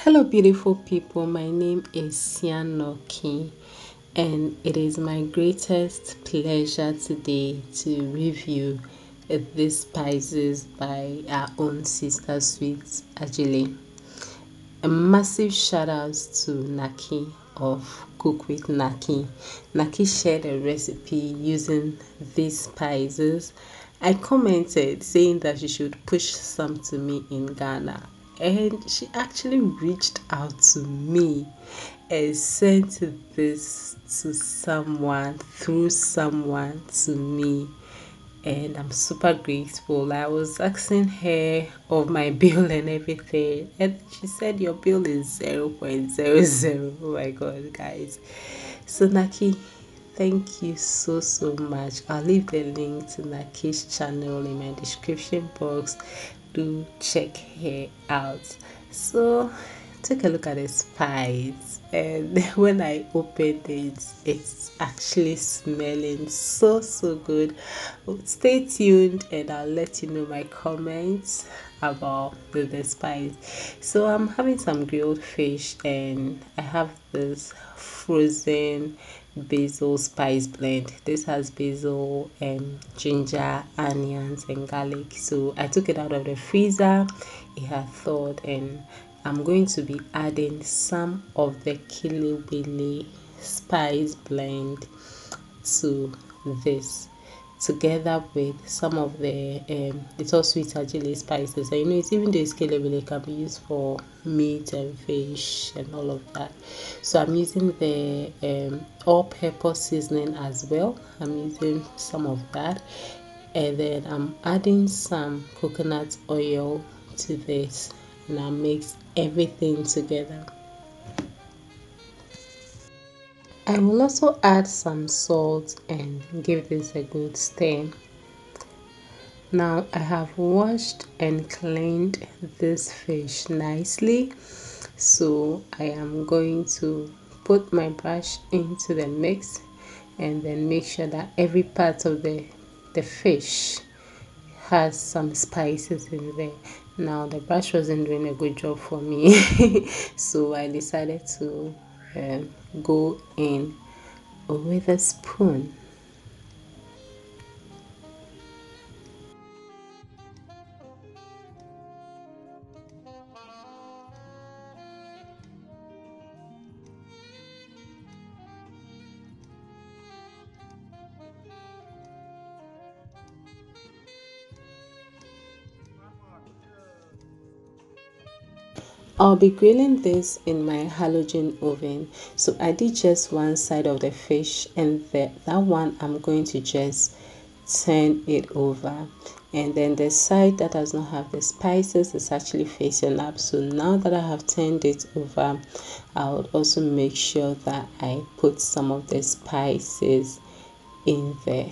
Hello, beautiful people. My name is Sianoki, and it is my greatest pleasure today to review these spices by our own sister Sweet Adjeley. A massive shout out to Naki of Cook with Naki. Naki shared a recipe using these spices. I commented saying that she should push some to me in Ghana, and she actually reached out to me and sent this to someone through someone to me, and I'm super grateful. I was asking her of my bill and everything, and she said your bill is 0.00. Oh my god, guys. So Naki, thank you so much. I'll leave the link to Naki's channel in my description box. Do check her out. So take a look at the spice, and when I opened it, it's actually smelling so good. Stay tuned and I'll let you know my comments about the spice. So I'm having some grilled fish, and I have this frozen basil spice blend. This has basil and ginger, onions and garlic. So I took it out of the freezer. It had thawed, and I'm going to be adding some of the kilibili spice blend to this, together with some of the little Sweet Adjeley spices. And you know, it's, even though it's kilibili, can be used for meat and fish and all of that. So I'm using the all pepper seasoning as well. I'm using some of that, and then I'm adding some coconut oil to this, and I mix everything together. I will also add some salt and give this a good stir. Now I have washed and cleaned this fish nicely, so I am going to put my brush into the mix and then make sure that every part of the fish has some spices in there. Now the brush wasn't doing a good job for me, so I decided to go in with a spoon. I'll be grilling this in my halogen oven. So I did just one side of the fish, and that one I'm going to just turn it over, and then the side that does not have the spices is actually facing up. So now that I have turned it over, I would also make sure that I put some of the spices in there.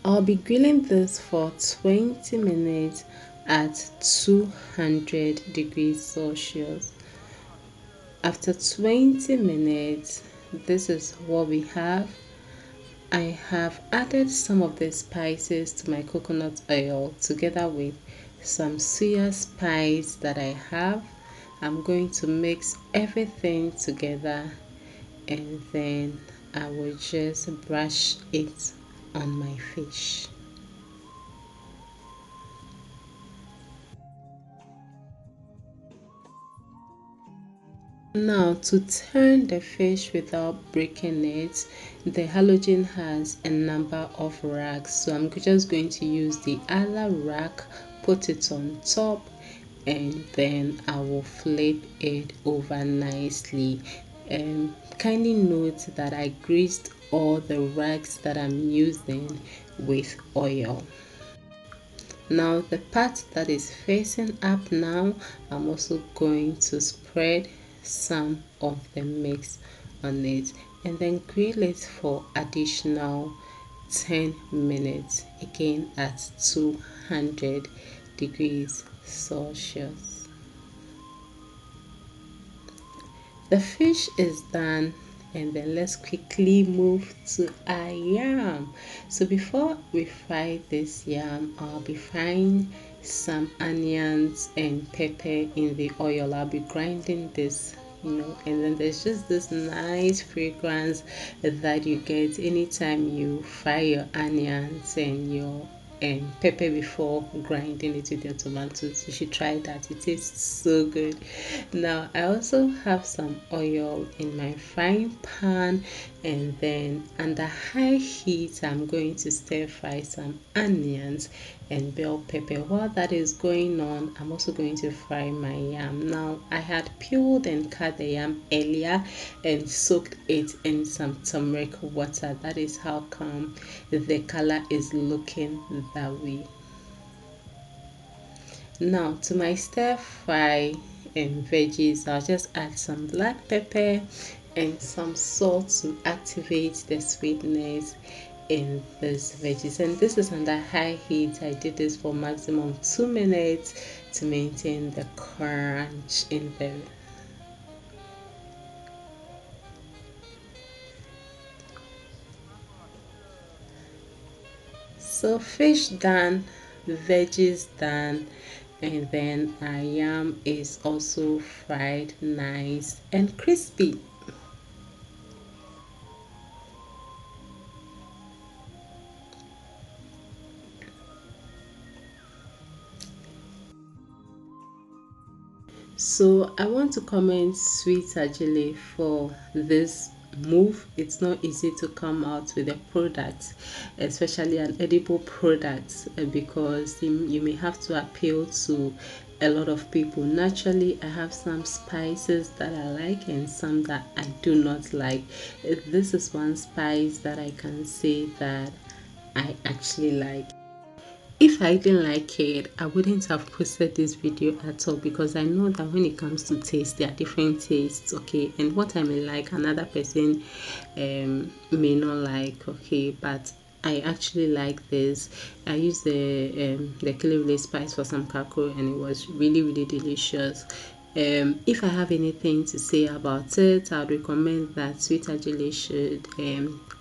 I'll be grilling this for 20 minutes at 200 degrees Celsius. After 20 minutes, this is what we have. I have added some of the spices to my coconut oil together with some suya spice that I have. I'm going to mix everything together, and then I will just brush it on my fish. Now, to turn the fish without breaking it, the halogen has a number of racks, so I'm just going to use the other rack, put it on top, and then I will flip it over nicely. And kindly note that I greased all the racks that I'm using with oil. Now the part that is facing up, now I'm also going to spread some of the mix on it, and then grill it for additional 10 minutes, again at 200 degrees Celsius. The fish is done, and then let's quickly move to our yam. So before we fry this yam, I'll be frying some onions and pepper in the oil. I'll be grinding this, and then there's just this nice fragrance that you get anytime you fry your onions and your pepper before grinding it with your tomatoes. You should try that. It tastes so good. Now I also have some oil in my frying pan, and then under high heat I'm going to stir fry some onions and bell pepper. While that is going on, I'm also going to fry my yam. Now I had peeled and cut the yam earlier and soaked it in some turmeric water. That is how come the color is looking that way. Now to my stir fry and veggies, I'll just add some black pepper and some salt to activate the sweetness in this veggies, and this is under high heat. I did this for maximum 2 minutes to maintain the crunch in there. So fish done, veggies done, and then our yam is also fried nice and crispy. So I want to commend Sweet Adjeley for this move. It's not easy to come out with a product, especially an edible product, because you may have to appeal to a lot of people. Naturally, I have some spices that I like and some that I do not like. This is one spice that I can say that I actually like. If I didn't like it, I wouldn't have posted this video at all, because I know that when it comes to taste, there are different tastes, okay, and what I may like another person may not like, okay, but I actually like this. I used the killing spice for some kakro, and it was really delicious. If I have anything to say about it, I would recommend that Sweet Adjeley should,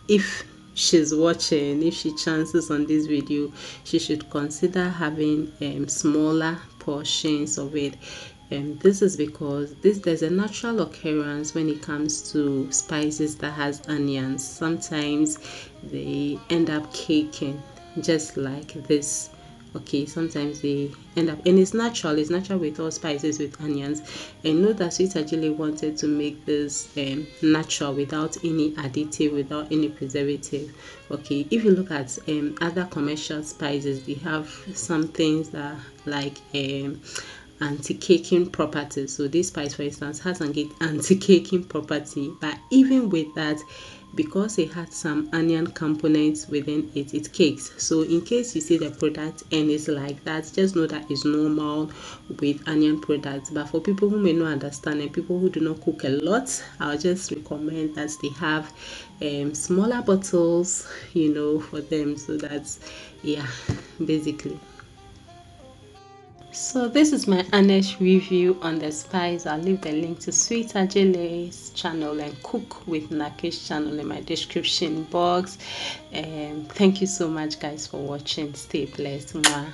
if she's watching, if she chances on this video, she should consider having smaller portions of it. This is because there's a natural occurrence when it comes to spices that has onions. Sometimes they end up caking just like this. Okay, sometimes they end up, and it's natural with all spices with onions. And know that Sweet Adjeley wanted to make this natural, without any additive, without any preservative. Okay, if you look at other commercial spices, they have some things that like anti-caking properties. So this spice, for instance, has an anti-caking property, but even with that, because it had some onion components within it, it cakes. So in case you see the product and it's like that, just know that it's normal with onion products. But for people who may not understand and people who do not cook a lot, I'll just recommend that they have smaller bottles, for them. So that's, yeah, basically. So this is my honest review on the spice. I'll leave the link to Sweet Adjeley's channel and Cook with Naki's channel in my description box. Thank you so much, guys, for watching. Stay blessed. Mwah.